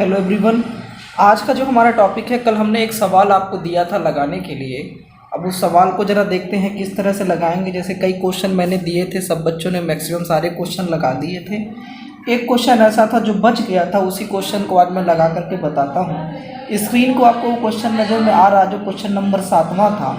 Hello everyone. आज का जो हमारा टॉपिक है, कल हमने एक सवाल आपको दिया था लगाने के लिए। अब उस सवाल को ज़रा देखते हैं किस तरह से लगाएंगे। जैसे कई क्वेश्चन मैंने दिए थे, सब बच्चों ने मैक्सिमम सारे क्वेश्चन लगा दिए थे। एक क्वेश्चन ऐसा था जो बच गया था, उसी क्वेश्चन को आज मैं लगा करके बताता हूँ। स्क्रीन को आपको क्वेश्चन नज़र में आ रहा, जो क्वेश्चन नंबर 7वां था।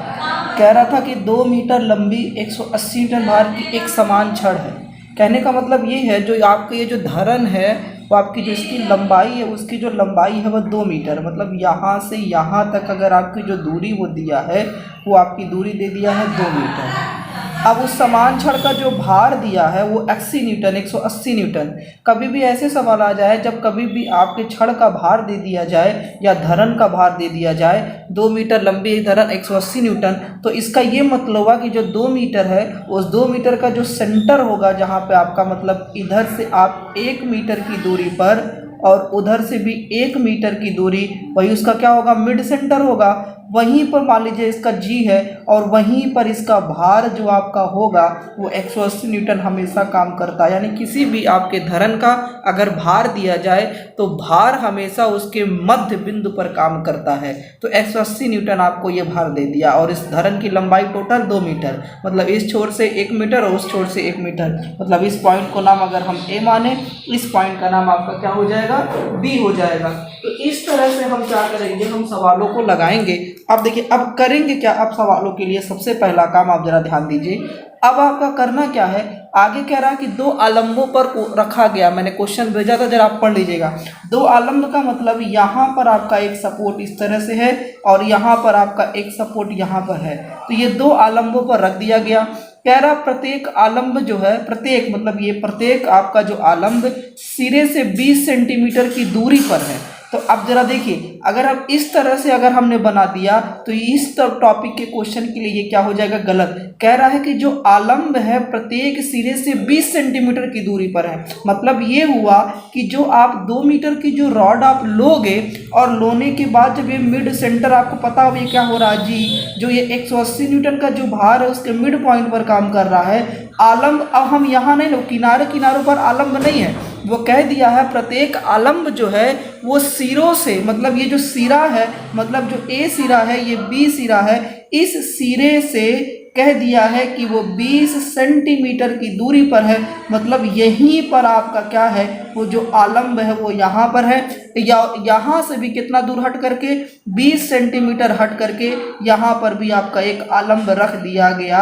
कह रहा था कि 2 मीटर लंबी 180 टन भार की एक समान छड़ है। कहने का मतलब ये है, जो आपका ये जो धरन है, वो आपकी जो इसकी लंबाई है, उसकी जो लंबाई है वो 2 मीटर, मतलब यहाँ से यहाँ तक अगर आपकी जो दूरी वो दिया है, वो आपकी दूरी दे दिया है 2 मीटर। अब उस समान छड़ का जो भार दिया है वो 80 न्यूटन, 180 न्यूटन। कभी भी ऐसे सवाल आ जाए, जब कभी भी आपके छड़ का भार दे दिया जाए या धरन का भार दे दिया जाए, 2 मीटर लंबी धरन 180 न्यूटन, तो इसका ये मतलब हुआ कि जो 2 मीटर है, उस 2 मीटर का जो सेंटर होगा, जहाँ पे आपका मतलब इधर से आप 1 मीटर की दूरी पर और उधर से भी 1 मीटर की दूरी, वही उसका क्या होगा, मिड सेंटर होगा। वहीं पर मान लीजिए इसका जी है और वहीं पर इसका भार जो आपका होगा वो 180 न्यूटन हमेशा काम करता है। यानी किसी भी आपके धरन का अगर भार दिया जाए तो भार हमेशा उसके मध्य बिंदु पर काम करता है। तो 180 न्यूटन आपको ये भार दे दिया, और इस धरन की लंबाई टोटल 2 मीटर, मतलब इस छोर से 1 मीटर और उस छोर से 1 मीटर, मतलब इस पॉइंट को नाम अगर हम ए माने, इस पॉइंट का नाम आपका क्या हो जाएगा, बी हो जाएगा। तो इस तरह से हम क्या करेंगे, हम सवालों को लगाएंगे। अब देखिए, अब करेंगे क्या, अब सवालों के लिए सबसे पहला काम आप जरा ध्यान दीजिए। अब आपका करना क्या है, आगे कह रहा है कि 2 आलम्बों पर रखा गया, मैंने क्वेश्चन भेजा था, जरा आप पढ़ लीजिएगा। 2 आलम्ब का मतलब यहाँ पर आपका एक सपोर्ट इस तरह से है और यहाँ पर आपका एक सपोर्ट यहाँ पर है। तो ये 2 आलम्बों पर रख दिया गया। कह रहा प्रत्येक आलम्ब जो है, प्रत्येक मतलब ये प्रत्येक आपका जो आलम्ब सिरे से 20 सेंटीमीटर की दूरी पर है। तो अब जरा देखिए, अगर अब इस तरह से अगर हमने बना दिया तो इस टॉपिक के क्वेश्चन के लिए ये क्या हो जाएगा, गलत। कह रहा है कि जो आलम्ब है प्रत्येक सिरे से 20 सेंटीमीटर की दूरी पर है। मतलब ये हुआ कि जो आप 2 मीटर की जो रॉड आप लोगे और लोने के बाद जब ये मिड सेंटर, आपको पता हो ये क्या हो रहा है जी, जो ये 180 न्यूटन का जो भार है उसके मिड पॉइंट पर काम कर रहा है। आलम्ब अब हम यहाँ नहीं लो, किनारे किनारों पर आलम्ब नहीं है, वो कह दिया है प्रत्येक आलम्ब जो है वो सिरों से, मतलब ये जो सिरा है, मतलब जो ए सिरा है, ये बी सिरा है, इस सिरे से कह दिया है कि वो 20 सेंटीमीटर की दूरी पर है। मतलब यहीं पर आपका क्या है, वो जो आलम्ब है वो यहाँ पर है, या यहाँ से भी कितना दूर हट करके, 20 सेंटीमीटर हट करके यहाँ पर भी आपका एक आलम्ब रख दिया गया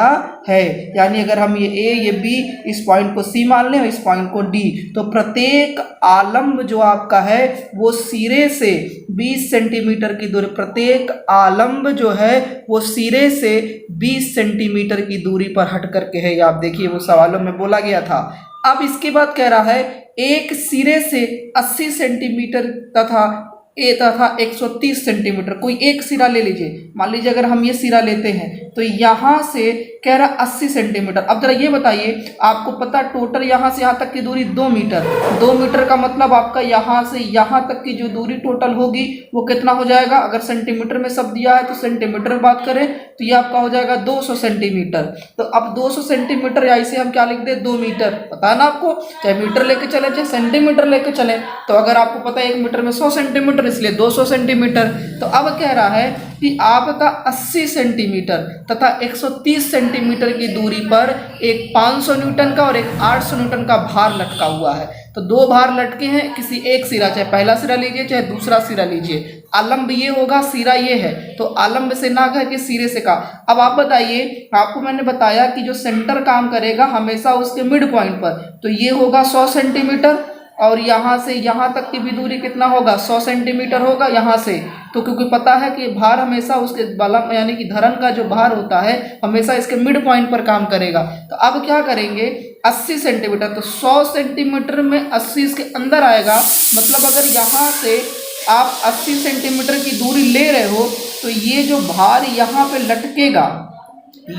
है। यानी अगर हम ये ए, ये बी, इस पॉइंट को सी मान लें और इस पॉइंट को डी, तो प्रत्येक आलम्ब जो आपका है वो सिरे से 20 सेंटीमीटर की दूरी, प्रत्येक आलम्ब जो है वो सिरे से 20 सेंटीमीटर की दूरी पर हट करके है। ये आप देखिए, वो सवालों में बोला गया था। अब इसके बाद कह रहा है एक सिरे से 80 सेंटीमीटर तथा 130 सेंटीमीटर, कोई एक सिरा ले लीजिए। मान लीजिए अगर हम ये सिरा लेते हैं तो यहाँ से कह रहा 80 सेंटीमीटर। अब जरा ये बताइए, आपको पता टोटल यहाँ से यहाँ तक की दूरी 2 मीटर, 2 मीटर का मतलब आपका यहाँ से यहाँ तक की जो दूरी टोटल होगी वो कितना हो जाएगा। अगर सेंटीमीटर में सब दिया है तो सेंटीमीटर में बात करें तो ये आपका हो जाएगा 200 सेंटीमीटर। तो अब 200 सेंटीमीटर या इसे हम क्या लिख दे, 2 मीटर। पता है ना आपको, चाहे मीटर लेके चले चाहे सेंटीमीटर लेके चले। तो अगर आपको पता है 1 मीटर में 100 सेंटीमीटर, इसलिए 200 सेंटीमीटर। तो अब कह रहा है कि आपका 80 सेंटीमीटर तथा 130 सेंटीमीटर की दूरी पर एक 500 न्यूटन का और एक 800 न्यूटन का भार लटका हुआ है। तो 2 भार लटके हैं किसी एक सिरा, चाहे पहला सिरा लीजिए चाहे दूसरा सिरा लीजिए। आलम्ब ये होगा, सिरा ये है, तो आलम्ब से ना कह के सिरे से का। अब आप बताइए, आपको मैंने बताया कि जो सेंटर काम करेगा हमेशा उसके मिड पॉइंट पर, तो ये होगा 100 सेंटीमीटर और यहाँ से यहाँ तक की भी दूरी कितना होगा, 100 सेंटीमीटर होगा यहाँ से। तो क्योंकि पता है कि भार हमेशा उसके बलम यानी कि धरन का जो भार होता है हमेशा इसके मिड पॉइंट पर काम करेगा। तो अब क्या करेंगे, 80 सेंटीमीटर, तो 100 सेंटीमीटर में 80 इसके अंदर आएगा। मतलब अगर यहाँ से आप 80 सेंटीमीटर की दूरी ले रहे हो तो ये जो भार यहाँ पे लटकेगा,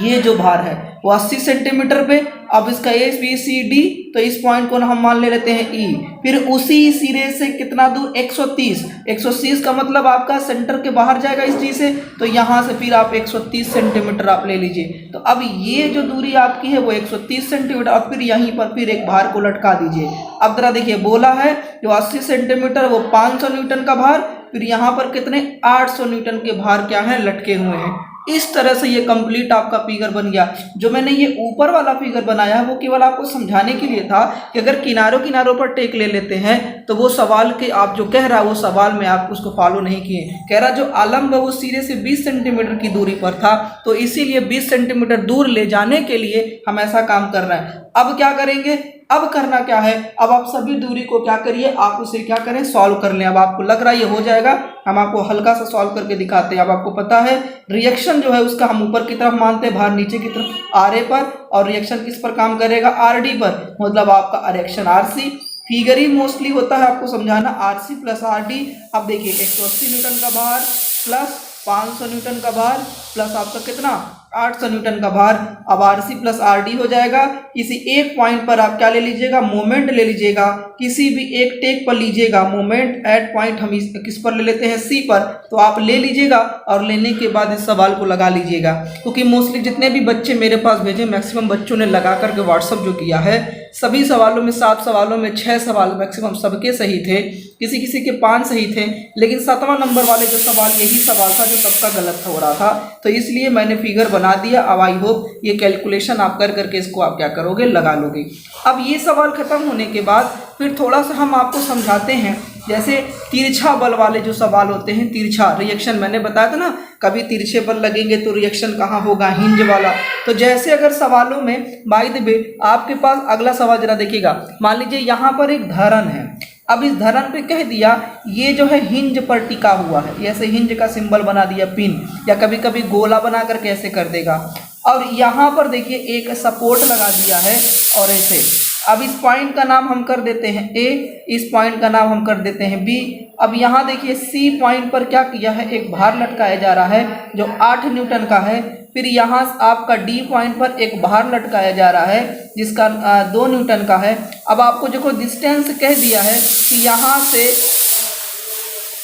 ये जो भार है वो 80 सेंटीमीटर पे। अब इसका ए बी सी डी, तो इस पॉइंट को हम मान ले लेते हैं ई। फिर उसी सिरे से कितना दूर, 130। 130 का मतलब आपका सेंटर के बाहर जाएगा इस डी से, तो यहाँ से फिर आप 130 सेंटीमीटर आप ले लीजिए। तो अब ये जो दूरी आपकी है वो 130 सेंटीमीटर। अब फिर यहीं पर फिर एक भार को लटका दीजिए। अब जरा देखिए, बोला है जो 80 सेंटीमीटर वो 500 न्यूटन का भार, फिर यहाँ पर कितने 800 न्यूटन के भार क्या है, लटके हुए हैं। इस तरह से ये कंप्लीट आपका फिगर बन गया। जो मैंने ये ऊपर वाला फिगर बनाया है वो केवल आपको समझाने के लिए था कि अगर किनारों किनारों पर टेक ले लेते हैं तो वो सवाल के आप जो कह रहा है वो सवाल में आप उसको फॉलो नहीं किए। कह रहा जो आलम्ब है वो सिरे से 20 सेंटीमीटर की दूरी पर था, तो इसीलिए 20 सेंटीमीटर दूर ले जाने के लिए हम ऐसा काम कर रहे हैं। अब क्या करेंगे, अब करना क्या है, अब आप सभी दूरी को क्या करिए, आप उसे क्या करें, सॉल्व कर लें। अब आपको लग रहा है ये हो जाएगा, हम आपको हल्का सा सॉल्व करके दिखाते हैं। अब आपको पता है रिएक्शन जो है उसका हम ऊपर की तरफ मानते हैं, भार नीचे की तरफ आर ए पर, और रिएक्शन किस पर काम करेगा, आर डी पर, मतलब आपका रिएक्शन आर सी। फिगर ही मोस्टली होता है आपको समझाना, R C plus R D. अब देखिए 180 न्यूटन का भार प्लस 500 न्यूटन का भार प्लस आपका कितना 800 न्यूटन का भार। अब R C plus R D हो जाएगा। किसी एक पॉइंट पर आप क्या ले लीजिएगा, मोमेंट ले लीजिएगा, किसी भी एक टेक पर लीजिएगा मोमेंट। एट पॉइंट हम किस पर ले लेते हैं, सी पर, तो आप ले लीजिएगा और लेने के बाद इस सवाल को लगा लीजिएगा। क्योंकि मोस्टली जितने भी बच्चे मेरे पास भेजे, मैक्सिमम बच्चों ने लगा करके व्हाट्सअप जो किया है, सभी सवालों में 7 सवालों में 6 सवाल मैक्सिमम सबके सही थे, किसी किसी के 5 सही थे, लेकिन 7वां नंबर वाले जो सवाल यही सवाल था जो सबका गलत हो रहा था। तो इसलिए मैंने फिगर बना दिया। अब आई होप ये कैलकुलेशन आप कर करके इसको आप क्या करोगे, लगा लोगे। अब ये सवाल खत्म होने के बाद फिर थोड़ा सा हम आपको समझाते हैं। जैसे तिरछा बल वाले जो सवाल होते हैं, तिरछा रिएक्शन मैंने बताया था ना, कभी तिरछे बल लगेंगे तो रिएक्शन कहाँ होगा, हिंज वाला। तो जैसे अगर सवालों में बाय द वे आपके पास अगला सवाल जरा देखिएगा, मान लीजिए यहाँ पर एक धरन है। अब इस धरन पे कह दिया ये जो है हिंज पर टिका हुआ है, ऐसे हिंज का सिंबल बना दिया पिन, या कभी कभी गोला बना कर कैसे कर देगा। और यहाँ पर देखिए एक सपोर्ट लगा दिया है और ऐसे। अब इस पॉइंट का नाम हम कर देते हैं ए, इस पॉइंट का नाम हम कर देते हैं बी। अब यहाँ देखिए सी पॉइंट पर क्या किया है, एक भार लटकाया जा रहा है जो 8 न्यूटन का है। फिर यहाँ आपका डी पॉइंट पर एक भार लटकाया जा रहा है जिसका 2 न्यूटन का है। अब आपको देखो डिस्टेंस कह दिया है कि यहाँ से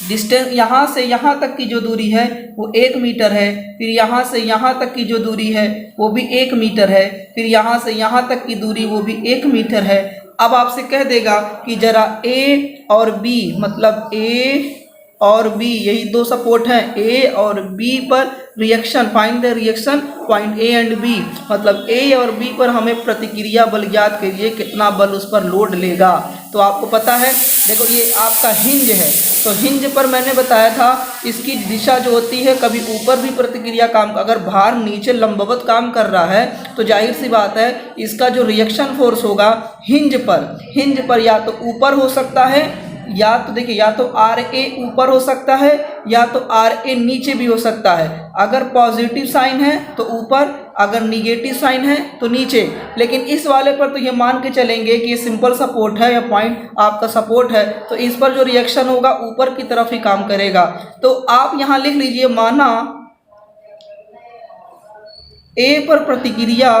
डिस्टेंस, यहाँ से यहाँ तक की जो दूरी है वो 1 मीटर है। फिर यहाँ से यहाँ तक की जो दूरी है वो भी 1 मीटर है। फिर यहाँ से यहाँ तक की दूरी वो भी 1 मीटर है। अब आपसे कह देगा कि जरा ए और बी, मतलब ए और बी यही 2 सपोर्ट हैं, ए और बी पर reaction, find the reaction point A and B, मतलब ए और बी पर हमें प्रतिक्रिया बल ज्ञात करिए, कितना बल उस पर लोड लेगा। तो आपको पता है, देखो ये आपका हिंज है, तो हिंज पर मैंने बताया था इसकी दिशा जो होती है, कभी ऊपर भी प्रतिक्रिया काम, अगर भार नीचे लंबवत काम कर रहा है तो जाहिर सी बात है इसका जो रिएक्शन फोर्स होगा हिंज पर या तो ऊपर हो सकता है, या तो देखिए या तो आर ए ऊपर हो सकता है या तो आर ए नीचे भी हो सकता है। अगर पॉजिटिव साइन है तो ऊपर, अगर निगेटिव साइन है तो नीचे। लेकिन इस वाले पर तो ये मान के चलेंगे कि ये सिंपल सपोर्ट है या पॉइंट आपका सपोर्ट है, तो इस पर जो रिएक्शन होगा ऊपर की तरफ ही काम करेगा। तो आप यहाँ लिख लीजिए, माना ए पर प्रतिक्रिया,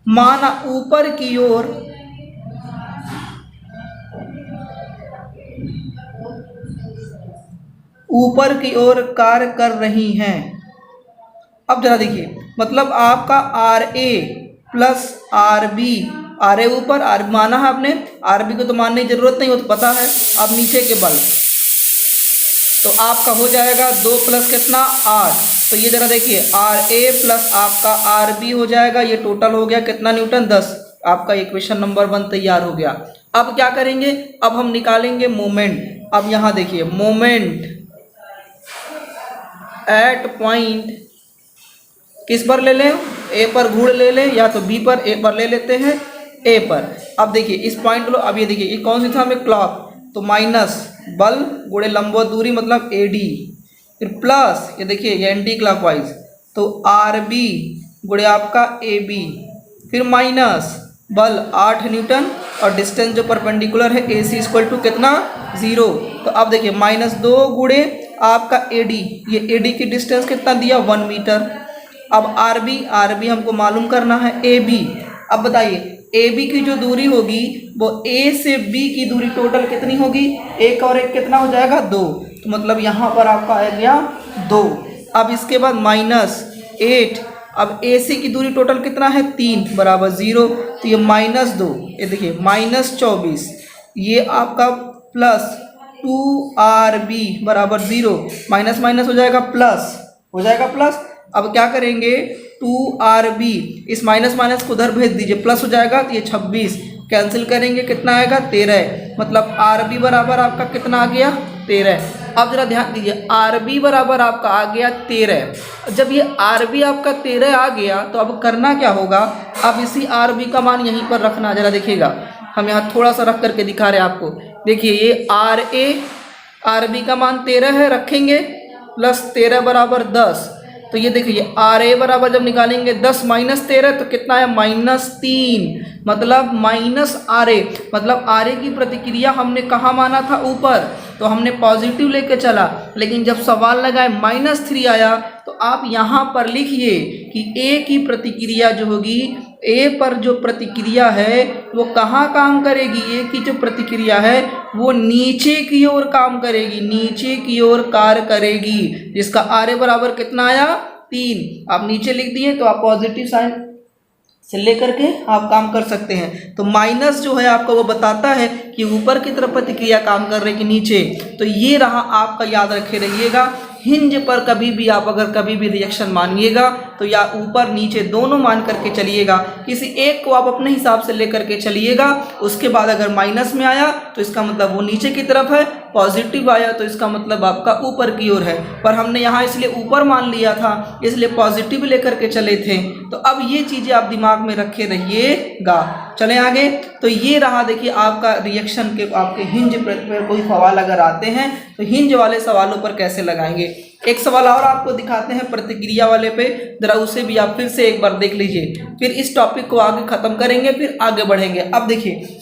माना ऊपर की ओर कार्य कर रही हैं। अब जरा देखिए, मतलब आपका R A plus R B, R A ऊपर, आर माना है आपने, आर बी को तो मानने की जरूरत नहीं, हो तो पता है। अब नीचे के बल तो आपका हो जाएगा 2 प्लस कितना 8। तो ये जरा देखिए आर ए प्लस आपका आर बी हो जाएगा, ये टोटल हो गया कितना न्यूटन 10। आपका इक्वेशन नंबर 1 तैयार हो गया। अब क्या करेंगे, अब हम निकालेंगे मोमेंट। अब यहाँ देखिए मोमेंट एट पॉइंट किस पर ले लें, ए पर गुण ले लें, या तो बी पर, ए पर ले लेते हैं ए पर। अब देखिए इस पॉइंट लो, अब ये देखिए ये कौन सी था हमें क्लॉक, तो माइनस बल गुणे लंबवत दूरी मतलब ए डी, फिर प्लस ये देखिए ये एंटी क्लॉकवाइज, तो आर बी गुणे आपका ए बी, फिर माइनस बल 8 न्यूटन और डिस्टेंस जो परपेंडिकुलर है ए सी इक्वल टू कितना 0। तो अब देखिए -2 गुणे आपका AD, ये AD की डिस्टेंस कितना दिया 1 मीटर। अब RB हमको मालूम करना है AB। अब बताइए AB की जो दूरी होगी वो A से B की दूरी टोटल कितनी होगी, 1 और 1 कितना हो जाएगा 2, तो मतलब यहाँ पर आपका आ गया 2। अब इसके बाद -8, अब AC की दूरी टोटल कितना है 3 बराबर 0, तो ये -2, ये देखिए -24, ये आपका प्लस 2RB बराबर 0, माइनस माइनस हो जाएगा प्लस, हो जाएगा प्लस। अब क्या करेंगे 2RB, इस माइनस माइनस को उधर भेज दीजिए, प्लस हो जाएगा, तो ये 26 कैंसिल करेंगे कितना आएगा 13, मतलब RB बराबर आपका कितना आ गया 13। अब जरा ध्यान दीजिए RB बराबर आपका आ गया 13। जब ये RB आपका 13 आ गया तो अब करना क्या होगा, अब इसी RB का मान यहीं पर रखना। जरा देखिएगा, हम यहाँ थोड़ा सा रख करके दिखा रहे हैं आपको। देखिए ये RB का मान 13 है, रखेंगे प्लस 13 बराबर 10, तो ये देखिए RA बराबर जब निकालेंगे 10 माइनस 13 तो कितना है -3, मतलब -RA, मतलब RA की प्रतिक्रिया हमने कहाँ माना था ऊपर, तो हमने पॉजिटिव लेके चला, लेकिन जब सवाल लगाए -3 आया तो आप यहाँ पर लिखिए कि A की प्रतिक्रिया जो होगी, A पर जो प्रतिक्रिया है वो कहाँ काम करेगी, A की जो प्रतिक्रिया है वो नीचे की ओर काम करेगी, नीचे की ओर कार्य करेगी, जिसका RA बराबर कितना आया 3। आप नीचे लिख दिए तो आप पॉजिटिव साइन से लेकर के आप काम कर सकते हैं। तो माइनस जो है आपका वो बताता है कि ऊपर की तरफ प्रतिक्रिया काम कर रही है कि नीचे, तो ये रहा आपका, याद रखे रहिएगा। हिंज पर कभी भी आप अगर कभी भी रिएक्शन मानिएगा तो या ऊपर नीचे दोनों मान करके चलिएगा, किसी एक को आप अपने हिसाब से लेकर के चलिएगा। उसके बाद अगर माइनस में आया तो इसका मतलब वो नीचे की तरफ है, पॉजिटिव आया तो इसका मतलब आपका ऊपर की ओर है, पर हमने यहाँ इसलिए ऊपर मान लिया था, इसलिए पॉजिटिव लेकर के चले थे। तो अब ये चीज़ें आप दिमाग में रखे रहिएगा। चलें आगे, तो ये रहा देखिए आपका रिएक्शन के, आपके हिंज पर कोई सवाल अगर आते हैं तो हिंज वाले सवालों पर कैसे लगाएंगे। एक सवाल और आपको दिखाते हैं प्रतिक्रिया वाले पे, जरा उसे भी आप फिर से एक बार देख लीजिए, फिर इस टॉपिक को आगे खत्म करेंगे, फिर आगे बढ़ेंगे। अब देखिए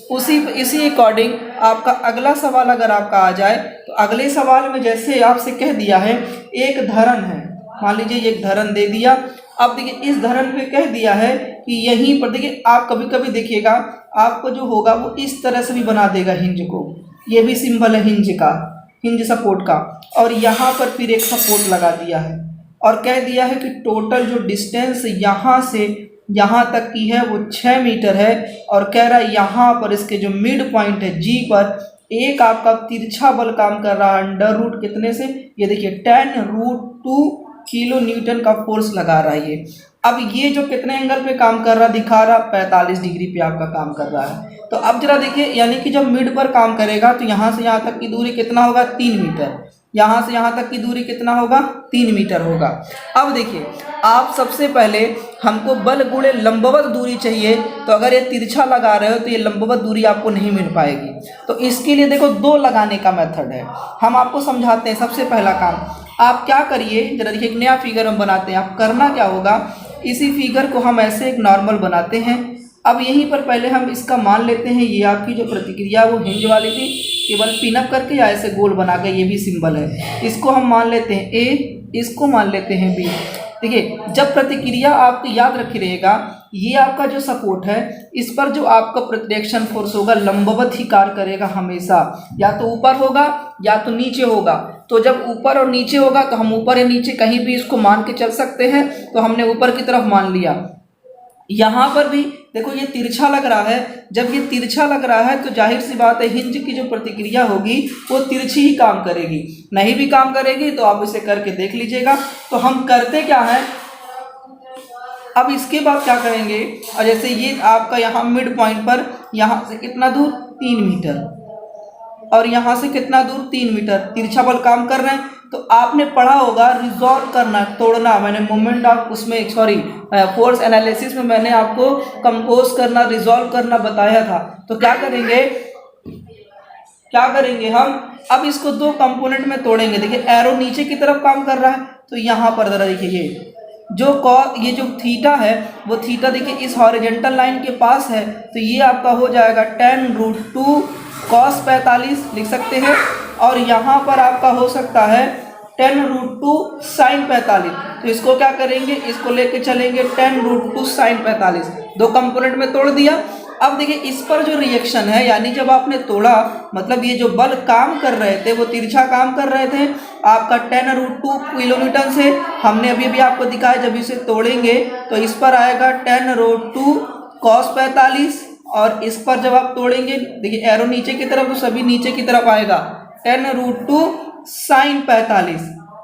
इसी अकॉर्डिंग आपका अगला सवाल अगर आपका आ जाए तो अगले सवाल में जैसे आपसे कह दिया है एक धरन है, मान लीजिए एक धरन दे दिया। अब देखिए इस धरन पे कह दिया है कि यहीं पर, देखिए आप कभी कभी देखिएगा आपको जो होगा वो इस तरह से भी बना देगा हिंज को, ये भी सिंबल है हिंज का, हिंज सपोर्ट का, और यहाँ पर फिर एक सपोर्ट लगा दिया है और कह दिया है कि टोटल जो डिस्टेंस यहाँ से यहाँ तक की है वो 6 मीटर है, और कह रहा है यहाँ पर इसके जो मिड पॉइंट है G पर एक आपका तिरछा बल काम कर रहा है अंडर रूट कितने से, ये देखिए 10√2 किलो न्यूटन का फोर्स लगा रहा है ये। अब ये जो कितने एंगल पे काम कर रहा दिखा रहा, 45 डिग्री पे आपका काम कर रहा है। तो अब जरा देखिए, यानी कि जब मिड पर काम करेगा तो यहाँ से यहाँ तक की दूरी कितना होगा 3 मीटर, यहाँ से यहाँ तक की दूरी कितना होगा 3 मीटर होगा। अब देखिए आप सबसे पहले हमको बल गुणे लंबवत दूरी चाहिए, तो अगर ये तिरछा लगा रहे हो तो ये लंबवत दूरी आपको नहीं मिल पाएगी। तो इसके लिए देखो 2 लगाने का मेथड है, हम आपको समझाते हैं। सबसे पहला काम आप क्या करिए, जरा देखिए एक नया फिगर हम बनाते हैं। आप करना क्या होगा, इसी फिगर को हम ऐसे एक नॉर्मल बनाते हैं। अब यहीं पर पहले हम इसका मान लेते हैं, ये आपकी जो प्रतिक्रिया वो हिंज वाली थी, केवल पिनअप करके या ऐसे गोल बना के, ये भी सिंबल है, इसको हम मान लेते हैं A, इसको मान लेते हैं B। देखिए जब प्रतिक्रिया आपको याद रखी रहेगा, ये आपका जो सपोर्ट है इस पर जो आपका प्रतिरेक्शन फोर्स होगा लंबवत ही कार्य करेगा हमेशा, या तो ऊपर होगा या तो नीचे होगा। तो जब ऊपर और नीचे होगा तो हम ऊपर या नीचे कहीं भी इसको मान के चल सकते हैं, तो हमने ऊपर की तरफ मान लिया। यहाँ पर भी देखो ये तिरछा लग रहा है, जब ये तिरछा लग रहा है तो जाहिर सी बात है हिंज की जो प्रतिक्रिया होगी वो तिरछी ही काम करेगी, नहीं भी काम करेगी तो आप इसे करके देख लीजिएगा। तो हम करते क्या है, अब इसके बाद क्या करेंगे, और जैसे ये आपका यहाँ मिड पॉइंट पर यहाँ से कितना दूर 3 मीटर और यहाँ से कितना दूर 3 मीटर तिरछा बल काम कर रहे हैं। तो आपने पढ़ा होगा रिजॉल्व करना, तोड़ना, मैंने मोमेंट ऑफ उसमें फोर्स एनालिसिस में मैंने आपको कंपोज करना, रिजॉल्व करना बताया था। तो क्या करेंगे हम, अब इसको 2 कंपोनेंट में तोड़ेंगे। देखिए एरो नीचे की तरफ काम कर रहा है, तो यहाँ पर जरा देखिए ये जो थीटा है वो थीटा देखिए इस हॉरिजॉन्टल लाइन के पास है, तो ये आपका हो जाएगा 10√2 cos 45 लिख सकते हैं, और यहाँ पर आपका हो सकता है 10√2 sin 45। तो इसको क्या करेंगे, इसको लेके चलेंगे 10√2 sin 45। दो कंपोनेंट में तोड़ दिया। अब देखिए इस पर जो रिएक्शन है, यानी जब आपने तोड़ा मतलब ये जो बल काम कर रहे थे वो तिरछा काम कर रहे थे। आपका 10√2 किलोमीटर से हमने अभी अभी आपको दिखाया, जब इसे तोड़ेंगे तो इस पर आएगा 10√2 cos 45। और इस पर जब आप तोड़ेंगे, देखिए एरो नीचे की तरफ, तो सभी नीचे की तरफ आएगा 10√2 sin 45।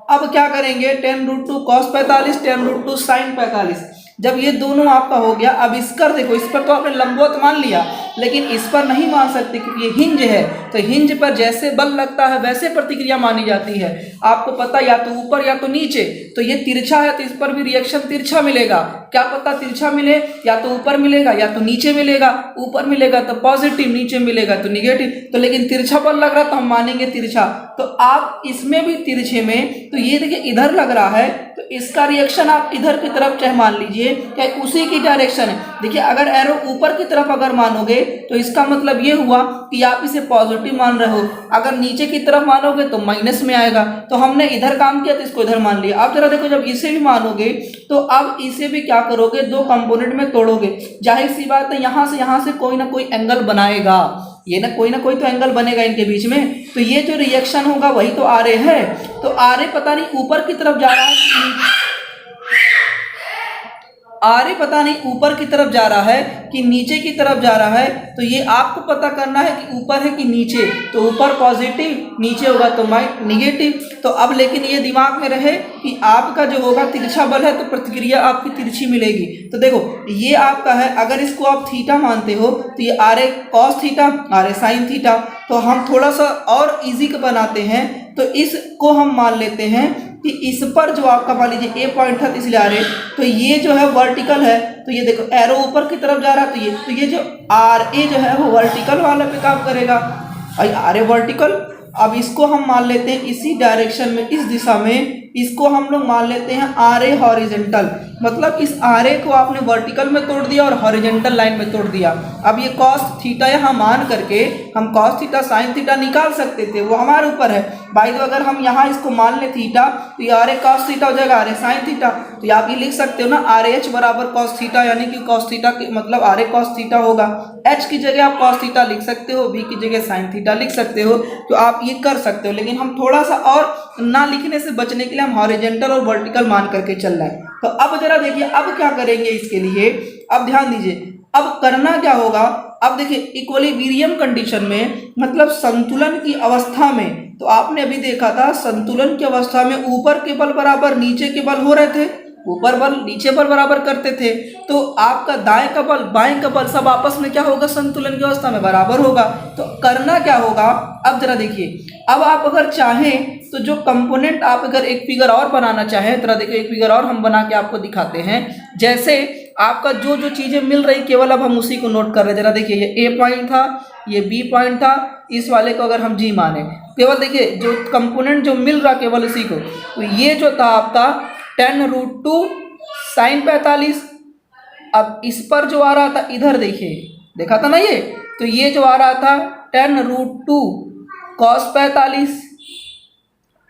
अब क्या करेंगे, 10√2 cos 45, 10√2 sin 45। जब ये दोनों आपका हो गया, अब इस कर देखो, इस पर तो आपने लंबवत मान लिया, लेकिन इस पर नहीं मान सकते क्योंकि ये हिंज है। तो हिंज पर जैसे बल लगता है वैसे प्रतिक्रिया मानी जाती है। आपको पता या तो ऊपर या तो नीचे, तो ये तिरछा है तो इस पर भी रिएक्शन तिरछा मिलेगा। क्या पता तिरछा मिले, या तो ऊपर मिलेगा या तो नीचे मिलेगा। ऊपर मिलेगा तो पॉजिटिव, नीचे मिलेगा तो निगेटिव। तो लेकिन तिरछा बल लग रहा तो हम मानेंगे तिरछा। तो आप इसमें भी तिरछे में, तो ये देखिए इधर लग रहा है तो इसका रिएक्शन आप इधर की तरफ चाहे मान लीजिए, क्या उसी की डायरेक्शन है। देखिए अगर एरो ऊपर की तरफ अगर मानोगे तो इसका मतलब ये हुआ कि आप इसे पॉजिटिव मान रहे हो। अगर नीचे की तरफ मानोगे तो माइनस में आएगा। तो हमने इधर काम किया तो इसको इधर मान लिया। अब जरा देखो, जब इसे भी मानोगे तो अब इसे भी क्या करोगे, दो कंपोनेंट में तोड़ोगे। जाहिर सी बात है यहाँ से कोई ना कोई एंगल बनाएगा, ये ना कोई तो एंगल बनेगा इनके बीच में। तो ये जो रिएक्शन होगा वही तो आर है। तो आर पता नहीं ऊपर की तरफ जा रहा है, आर पता नहीं ऊपर की तरफ जा रहा है कि नीचे की तरफ जा रहा है। तो ये आपको पता करना है कि ऊपर है कि नीचे। तो ऊपर पॉजिटिव, नीचे होगा तो निगेटिव। तो अब लेकिन ये दिमाग में रहे कि आपका जो होगा तिरछा बल है तो प्रतिक्रिया आपकी तिरछी मिलेगी। तो देखो ये आपका है, अगर इसको आप थीटा मानते हो तो ये R A cos theta, R A sine theta. तो हम थोड़ा सा और इजी बनाते हैं, तो इसको हम मान लेते हैं कि इस पर जो आपका मान लीजिए ए पॉइंट था इसलिए आ रहे, तो ये जो है वर्टिकल है। तो ये देखो एरो ऊपर की तरफ जा रहा है, तो ये जो आर ए जो है वो वर्टिकल वाले पे काम करेगा। आर ए वर्टिकल, अब इसको हम मान लेते हैं इसी डायरेक्शन में, इस दिशा में, इसको हम लोग मान लेते हैं आर ए हॉरिजेंटल। मतलब इस आर ए को आपने वर्टिकल में तोड़ दिया और हॉरिजेंटल लाइन में तोड़ दिया। अब ये कॉस थीटा यहाँ मान करके हम कॉस थीटा साइन थीटा निकाल सकते थे, वो हमारे ऊपर है। भाई तो अगर हम यहाँ इसको मान ले थीटा, तो ये आर ए कॉस थीटा हो जाएगा आर ए साइन थीटा। तो आप ये लिख सकते हो ना, आर एच बराबर कॉस थीटा, यानी कि कॉस थीटा मतलब आर ए कॉस थीटा होगा। एच की जगह आप कॉस थीटा लिख सकते हो, बी की जगह साइन थीटा लिख सकते हो। तो आप ये कर सकते हो, लेकिन हम थोड़ा सा और ना लिखने से बचने के लिए हम हॉरिजेंटल और वर्टिकल मान करके चल रहे हैं। तो अब जरा देखिए अब क्या करेंगे इसके लिए। अब ध्यान दीजिए अब करना क्या होगा। अब देखिए इक्विलिब्रियम कंडीशन में, मतलब संतुलन की अवस्था में, तो आपने अभी देखा था संतुलन की अवस्था में ऊपर के बल बराबर नीचे के बल हो रहे थे, ऊपर बल नीचे बल बराबर करते थे। तो आपका दाएं का बल बाएं का बल सब आपस में क्या होगा, संतुलन की अवस्था में बराबर होगा। तो करना क्या होगा, अब जरा देखिए, अब आप अगर चाहें तो जो कंपोनेंट आप अगर एक फिगर और बनाना चाहें, जरा देखिए एक फिगर और हम बना के आपको दिखाते हैं। जैसे आपका जो जो चीज़ें मिल रही केवल अब हम उसी को नोट कर रहे हैं। जरा देखिए ये ए पॉइंट था, ये बी पॉइंट था, इस वाले को अगर हम जी माने, केवल देखिए जो कंपोनेंट जो मिल रहा केवल उसी को। तो ये जो था आपका 10√2 sin 45। अब इस पर जो आ रहा था इधर देखिए, देखा था ना ये, तो ये जो आ रहा था 10√2 cos 45।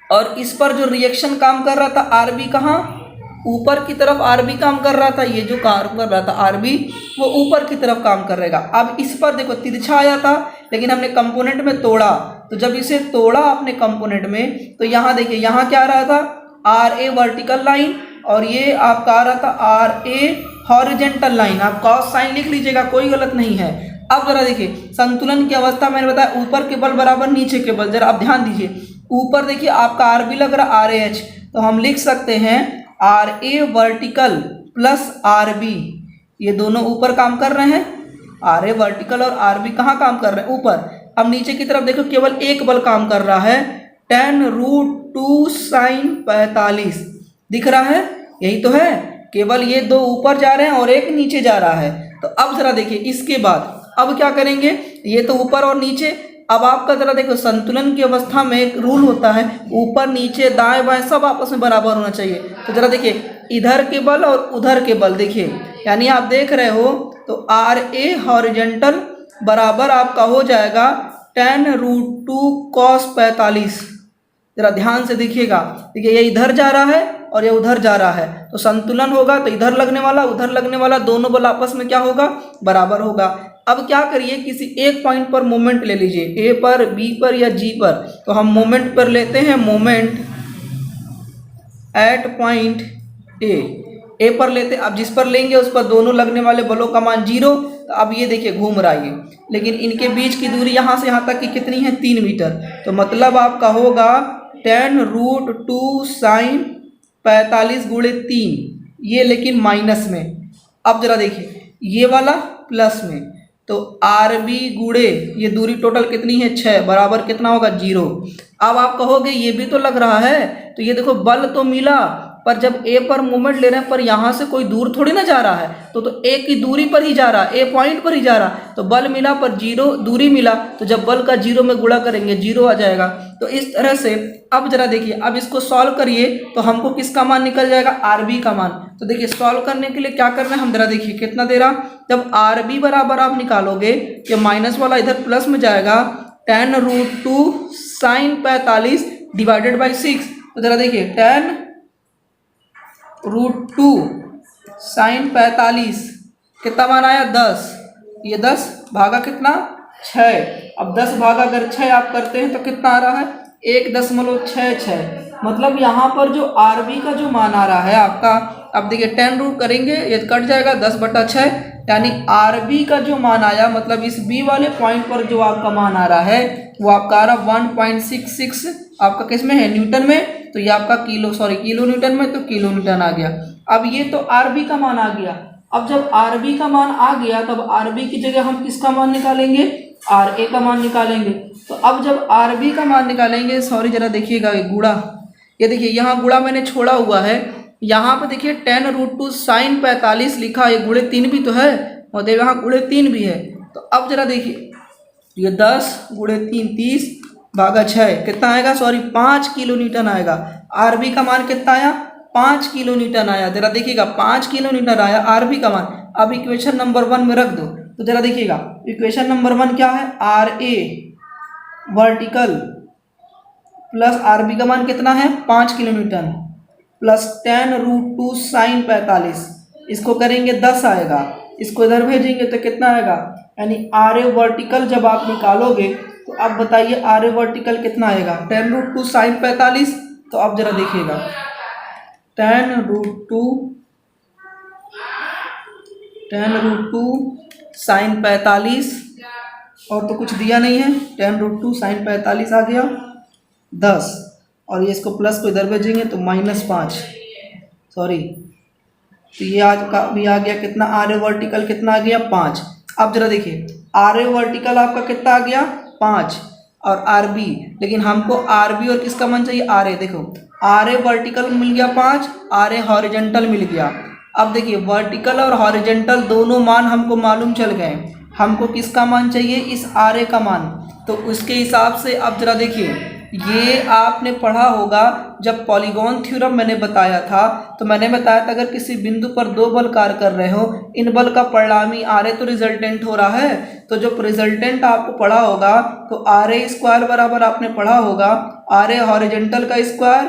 और इस पर जो रिएक्शन काम कर रहा था आर बी, कहाँ ऊपर की तरफ आर बी काम कर रहा था। ये जो काम कर रहा था आर बी वो ऊपर की तरफ काम कर रहेगा। अब इस पर देखो तिरछा आया था, लेकिन हमने कंपोनेंट में तोड़ा। तो जब इसे तोड़ा आपने कंपोनेंट में, तो यहाँ देखिए यहाँ क्या आ रहा था, आर ए वर्टिकल लाइन, और ये आपका आ रहा था आर ए हॉरिजेंटल लाइन। आप कॉस साइन लिख लीजिएगा, कोई गलत नहीं है। अब जरा देखिए संतुलन की अवस्था मैंने बताया ऊपर के बल बराबर नीचे के बल। जरा आप ध्यान दीजिए, ऊपर देखिए आपका आर बी लग रहा आर ए एच, तो हम लिख सकते हैं R A vertical plus R B, ये दोनों ऊपर काम कर रहे हैं। आर ए वर्टिकल और आर बी कहाँ काम कर रहे हैं, ऊपर। अब नीचे की तरफ देखो केवल एक बल काम कर रहा है, 10√2 sin 45 दिख रहा है, यही तो है। केवल ये दो ऊपर जा रहे हैं और एक नीचे जा रहा है। तो अब जरा देखिए इसके बाद अब क्या करेंगे, ये तो ऊपर और नीचे। अब आपका जरा देखो संतुलन की अवस्था में एक रूल होता है, ऊपर नीचे दाएं बाएं सब आपस में बराबर होना चाहिए। तो जरा देखिए इधर के बल और उधर के बल देखिए, यानी आप देख रहे हो तो आर ए हॉरिजेंटल बराबर आपका हो जाएगा 10√2 cos 45। जरा ध्यान से देखिएगा। देखिए ये इधर जा रहा है और ये उधर जा रहा है, तो संतुलन होगा तो इधर लगने वाला उधर लगने वाला दोनों बल आपस में क्या होगा, बराबर होगा। अब क्या करिए, किसी एक पॉइंट पर मोमेंट ले लीजिए, ए पर, बी पर या जी पर। तो हम मोमेंट पर लेते हैं, मोमेंट एट पॉइंट ए पर लेते हैं। अब जिस पर लेंगे उस पर दोनों लगने वाले बलों का मान 0। तो अब ये देखिए घूम रहा है, लेकिन इनके बीच की दूरी यहाँ से यहाँ तक की कितनी है, 3 मीटर। तो मतलब आपका होगा 10√2 साइन 45 गुणे 3, ये लेकिन माइनस में। अब जरा देखिए ये वाला प्लस में, तो आर बी गुणे ये दूरी टोटल कितनी है, 6, बराबर कितना होगा, 0। अब आप कहोगे ये भी तो लग रहा है, तो ये देखो बल तो मिला, पर जब ए पर मूवमेंट ले रहे हैं पर यहाँ से कोई दूर थोड़ी ना जा रहा है, तो ए की दूरी पर ही जा रहा है, ए पॉइंट पर ही जा रहा है, तो बल मिला पर 0 दूरी मिला, तो जब बल का 0 में गुणा करेंगे 0 आ जाएगा। तो इस तरह से अब जरा देखिए, अब इसको सॉल्व करिए तो हमको किसका मान निकल जाएगा, आर बी का मान। तो देखिए सॉल्व करने के लिए क्या करना है, हम जरा देखिए कितना दे रहा, जब आर बी बराबर आप निकालोगे कि माइनस वाला इधर प्लस में जाएगा, 10√2 साइन 45 डिवाइडेड बाई 6। तो जरा देखिए 10√2 साइन 45 कितना मान आया, 10। ये 10 भागा कितना, 6। अब 10 भागा अगर 6 आप करते हैं तो कितना आ रहा है, 1.66। मतलब यहाँ पर जो आर बी का जो मान आ रहा है आपका, अब देखिए 10 रूट करेंगे ये कट जाएगा, 10/6, यानी आर बी का जो मान आया, मतलब इस बी वाले पॉइंट पर जो आपका मान आ रहा है वो आपका आ रहा 1.66 आपका किस में है, न्यूटन में। तो ये आपका किलो न्यूटन में, तो किलो न्यूटन आ गया। अब ये तो आर बी का मान आ गया। अब जब आर बी का मान आ गया तब आर बी की जगह हम किसका मान निकालेंगे, आर ए का मान निकालेंगे। तो अब जब आर बी का मान निकालेंगे, जरा देखिएगा गुणा, ये देखिए यहाँ गुणा मैंने छोड़ा हुआ है, यहाँ पे देखिए 10√2 साइन 45 लिखा है, गुणे 3 भी तो है, और यहाँ गुणे 3 भी है। तो अब जरा देखिए ये 10 गुणे 3 30 भागा 6 कितना आएगा, 5 किलो न्यूटन आएगा। आर बी का मान कितना आया, 5 किलो न्यूटन आया। जरा देखिएगा 5 किलो न्यूटन आया आर बी का मान। अब इक्वेशन नंबर 1 में रख दो, तो जरा देखिएगा इक्वेशन नंबर 1 क्या है, R A vertical plus R B का मान कितना है, 5 किलो न्यूटन, प्लस 10√2 साइन 45, इसको करेंगे 10 आएगा, इसको इधर भेजेंगे तो कितना आएगा, यानी आर ए वर्टिकल जब आप निकालोगे तो अब बताइए आर ए वर्टिकल कितना आएगा, 10√2 साइन 45। तो अब जरा देखिएगा 10√2 साइन 45, और तो कुछ दिया नहीं है, 10√2 साइन 45 आ गया 10, और ये इसको प्लस को इधर भेजेंगे तो -5, तो ये आज का भी आ गया कितना, आर ए वर्टिकल कितना आ गया, 5। अब जरा देखिए आर ए वर्टिकल आपका कितना आ गया, 5, और आर बी, लेकिन हमको आर बी और किसका मान चाहिए, आर ए। देखो आर ए वर्टिकल मिल गया 5, आर ए हॉरिजेंटल मिल गया। अब देखिए वर्टिकल और हॉरिजेंटल दोनों मान हमको मालूम चल गए, हमको किसका मान चाहिए, इस आर ए का मान। तो उसके हिसाब से अब जरा देखिए, ये आपने पढ़ा होगा जब पॉलीगॉन थ्योरम मैंने बताया था, तो मैंने बताया था अगर किसी बिंदु पर 2 बल कार्य कर रहे हो, इन बल का परिणामी आर ए तो रिजल्टेंट हो रहा है, तो जो रिजल्टेंट आपको पढ़ा होगा तो आर ए स्क्वायर बराबर आपने पढ़ा होगा आर ए हॉरिजेंटल का square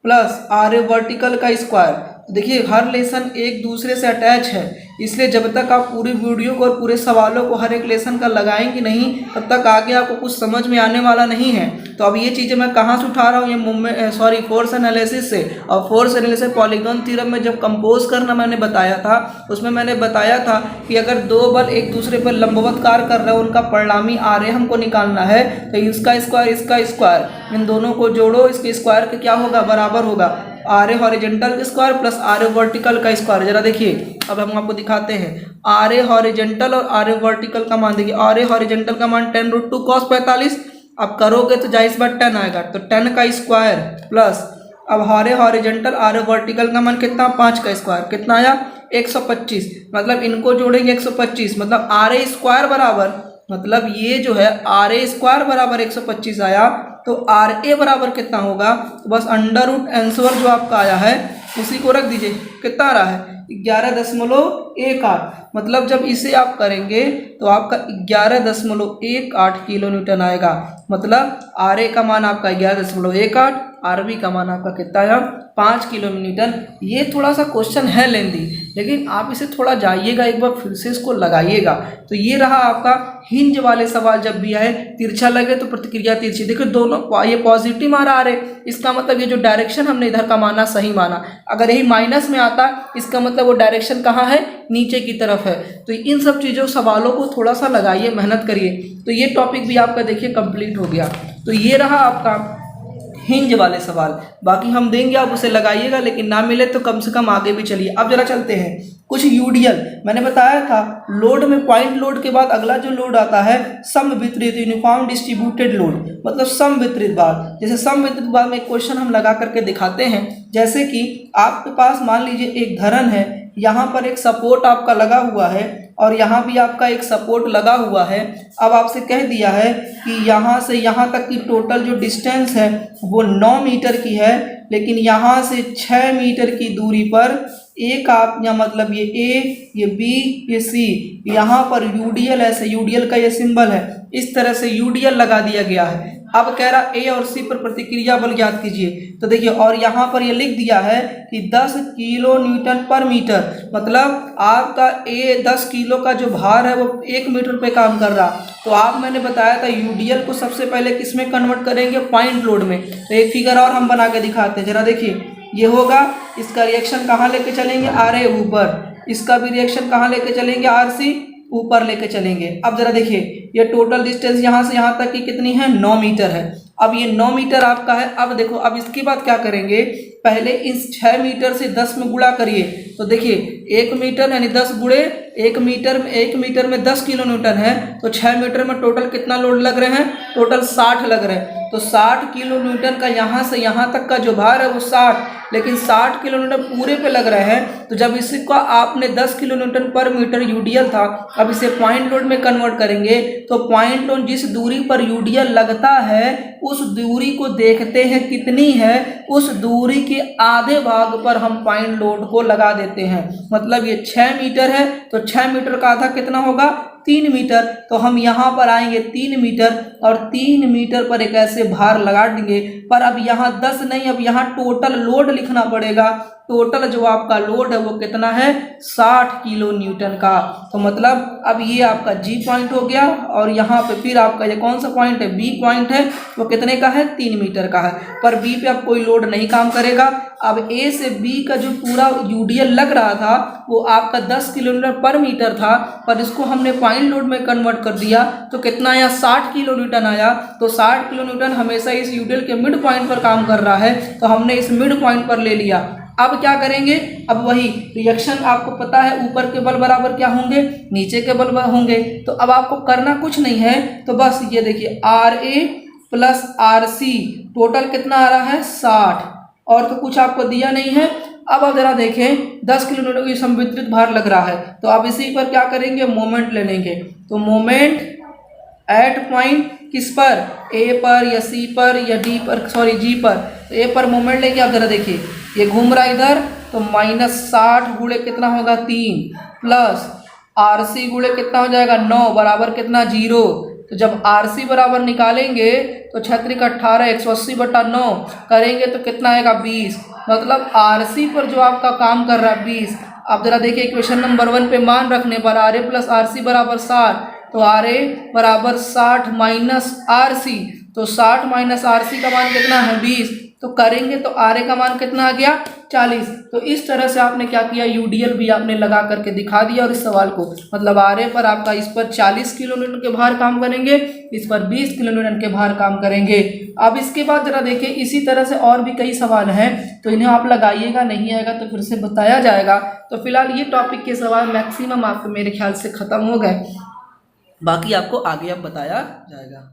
plus R A vertical का स्क्वायर। तो देखिए हर लेसन एक दूसरे से अटैच है, इसलिए जब तक आप पूरी वीडियो को और पूरे सवालों को हर एक लेसन का लगाएंगे नहीं, तब तक आगे आपको कुछ समझ में आने वाला नहीं है। तो अब ये चीज़ें मैं कहाँ से उठा रहा हूँ, ये फोर्स एनालिसिस से। और फोर्स एनालिसिस पॉलीगॉन थ्योरम में जब कंपोज करना मैंने बताया था, उसमें मैंने बताया था कि अगर 2 बल एक दूसरे पर लंबवत कार्य कर रहे हो, उनका परिणामी आर ए हमको निकालना है, तो इसका स्क्वायर इन दोनों को जोड़ो, इसके स्क्वायर का क्या होगा, बराबर होगा आर ए हॉरिजेंटल का square plus R A vertical का स्क्वायर। जरा देखिए अब हम आपको दिखाते हैं आर ए हॉरिजेंटल और आर ए वर्टिकल का मान। देखिए आर ए हॉरिजेंटल का मान 10√2 cos 45, अब करोगे तो जाहिर बात 10 आएगा, तो 10 का स्क्वायर प्लस अब R A horizontal R A vertical का मान कितना, 5 का स्क्वायर कितना आया, 125। मतलब इनको जोड़ेंगे 125, मतलब आर ए स्क्वायर बराबर, मतलब ये जो है आर ए स्क्वायर बराबर 125 आया, तो आर ए बराबर कितना होगा, तो बस अंडर रूट आंसर जो आपका आया है उसी को रख दीजिए, कितना आ रहा है 11.18। मतलब जब इसे आप करेंगे तो आपका 11.18 किलो न्यूटन आएगा। मतलब आर ए का मान आपका 11.18 आरबी का मान आपका कितना आया 5 किलो न्यूटन। ये थोड़ा सा क्वेश्चन है लेंदी, लेकिन आप इसे थोड़ा जाइएगा एक बार फिर से इसको लगाइएगा। तो ये रहा आपका हिंज वाले सवाल, जब भी आए तिरछा लगे तो प्रतिक्रिया तिरछी। देखो दोनों ये पॉजिटिव माना आ रहे, इसका मतलब ये जो डायरेक्शन हमने इधर का माना सही माना। अगर यही माइनस में आता इसका मतलब वो डायरेक्शन कहाँ है, नीचे की तरफ है। तो इन सब चीज़ों सवालों को थोड़ा सा लगाइए, मेहनत करिए। तो ये टॉपिक भी आपका देखिए कंप्लीट हो गया। तो ये रहा आपका हिंज वाले सवाल, बाकी हम देंगे आप उसे लगाइएगा, लेकिन ना मिले तो कम से कम आगे भी चलिए। अब जरा चलते हैं कुछ यूडीएल। मैंने बताया था लोड में पॉइंट लोड के बाद अगला जो लोड आता है सम वितरित यूनिफॉर्म डिस्ट्रीब्यूटेड लोड, मतलब सम वितरित भार। जैसे सम वितरित भार में एक क्वेश्चन हम लगा करके दिखाते हैं। जैसे कि आपके पास मान लीजिए एक धरन है, यहाँ पर एक सपोर्ट आपका लगा हुआ है और यहाँ भी आपका एक सपोर्ट लगा हुआ है। अब आपसे कह दिया है कि यहाँ से यहाँ तक की टोटल जो डिस्टेंस है वो 9 मीटर की है, लेकिन यहाँ से 6 मीटर की दूरी पर एक आप या मतलब ये ए, ये बी, ये सी, यहाँ पर यूडीएल, ऐसे यूडीएल का ये सिंबल है, इस तरह से यूडीएल लगा दिया गया है। अब कह रहा ए और सी पर प्रतिक्रिया बल ज्ञात कीजिए। तो देखिए, और यहाँ पर ये लिख दिया है कि 10 किलो न्यूटन पर मीटर, मतलब आपका ए 10 किलो का जो भार है वो 1 मीटर पे काम कर रहा। तो आप मैंने बताया था यूडीएल को सबसे पहले किस में कन्वर्ट करेंगे, पॉइंट लोड में। तो एक फिगर और हम बना के दिखाते हैं, जरा देखिए। ये होगा, इसका रिएक्शन कहाँ लेके चलेंगे, आर ए ऊपर, इसका भी रिएक्शन कहाँ लेके चलेंगे, आर सी ऊपर लेके चलेंगे। अब जरा देखिए, ये टोटल डिस्टेंस यहाँ से यहाँ तक की कितनी है, 9 मीटर है। अब ये 9 मीटर आपका है। अब देखो, अब इसके बाद क्या करेंगे, पहले इस 6 मीटर से 10 में गुणा करिए। तो देखिए 1 मीटर यानी 10 गुणे 1 मीटर में, 1 मीटर में 10 किलो न्यूटन है, तो 6 मीटर में टोटल कितना लोड लग रहे हैं, टोटल 60 लग रहे हैं। तो 60 किलो न्यूटन का यहाँ से यहाँ तक का जो भार है वो 60, लेकिन 60 किलो न्यूटन पूरे पे लग रहे हैं। तो जब इसका आपने 10 किलो न्यूटन पर मीटर यूडीएल था, अब इसे पॉइंट लोड में कन्वर्ट करेंगे। तो पॉइंट लोड जिस दूरी पर यूडीएल लगता है उस दूरी को देखते हैं कितनी है, उस दूरी के आधे भाग पर हम पॉइंट लोड को लगा देते हैं। मतलब ये 6 मीटर है, तो 6 मीटर का आधा कितना होगा, 3 मीटर। तो हम यहाँ पर आएंगे 3 मीटर और 3 मीटर पर एक ऐसे भार लगा देंगे। पर अब यहाँ 10 नहीं, अब यहाँ टोटल लोड लिखना पड़ेगा। टोटल जो आपका लोड है वो कितना है, 60 किलो न्यूटन का। तो मतलब अब ये आपका जी पॉइंट हो गया, और यहाँ पे फिर आपका ये कौन सा पॉइंट है, बी पॉइंट है, वो कितने का है, 3 मीटर का है। पर बी पे अब कोई लोड नहीं काम करेगा। अब ए से बी का जो पूरा यूडीएल लग रहा था वो आपका 10 किलोमीटर पर मीटर था, पर इसको हमने पॉइंट लोड में कन्वर्ट कर दिया तो कितना आया, 60 किलो न्यूटन आया। तो 60 किलो न्यूटन हमेशा इस यूडीएल के मिड पॉइंट पर काम कर रहा है, तो हमने इस मिड पॉइंट पर ले लिया। अब क्या करेंगे, अब वही रिएक्शन आपको पता है, ऊपर के बल बराबर क्या होंगे, नीचे के बल होंगे। तो अब आपको करना कुछ नहीं है, तो बस ये देखिए R A plus R C total कितना आ रहा है, 60, और तो कुछ आपको दिया नहीं है। अब आप जरा देखें 10 किलो न्यूटन की संवितरित भार लग रहा है, तो आप इसी पर क्या करेंगे, मोमेंट ले लेंगे। तो मोमेंट एट पॉइंट किस पर, ए पर या सी पर या डी पर, सॉरी जी पर। तो ए पर मोमेंट लेंगे। आप जरा देखिए, ये घूम रहा है इधर, तो -60 गुणे कितना होगा, 3, प्लस आर सी गुणे कितना हो जाएगा, 9, बराबर कितना, 0। तो जब आर सी बराबर निकालेंगे तो 6 18, 180/9 करेंगे तो कितना आएगा, 20। मतलब आर सी पर जो आपका काम कर रहा है 20। अब जरा देखिए क्वेश्चन नंबर 1 पे मान रखने पर R A plus R C बराबर 60, तो आर ए बराबर 60 माइनस आर सी, तो 60 माइनस आर सी का मान कितना है, 20। तो करेंगे तो आर ए का मान कितना आ गया, 40। तो इस तरह से आपने क्या किया, यूडीएल भी आपने लगा करके दिखा दिया। और इस सवाल को मतलब आर ए पर आपका इस पर 40 किलो न्यूटन के भार काम करेंगे, इस पर 20 किलो न्यूटन के भार काम करेंगे। अब इसके बाद जरा देखिए, इसी तरह से और भी कई सवाल हैं, तो इन्हें आप लगाइएगा, नहीं आएगा तो फिर से बताया जाएगा। तो फिलहाल ये टॉपिक के सवाल मैक्सिमम आपके मेरे ख्याल से ख़त्म हो गए, बाकी आपको आगे अब बताया जाएगा।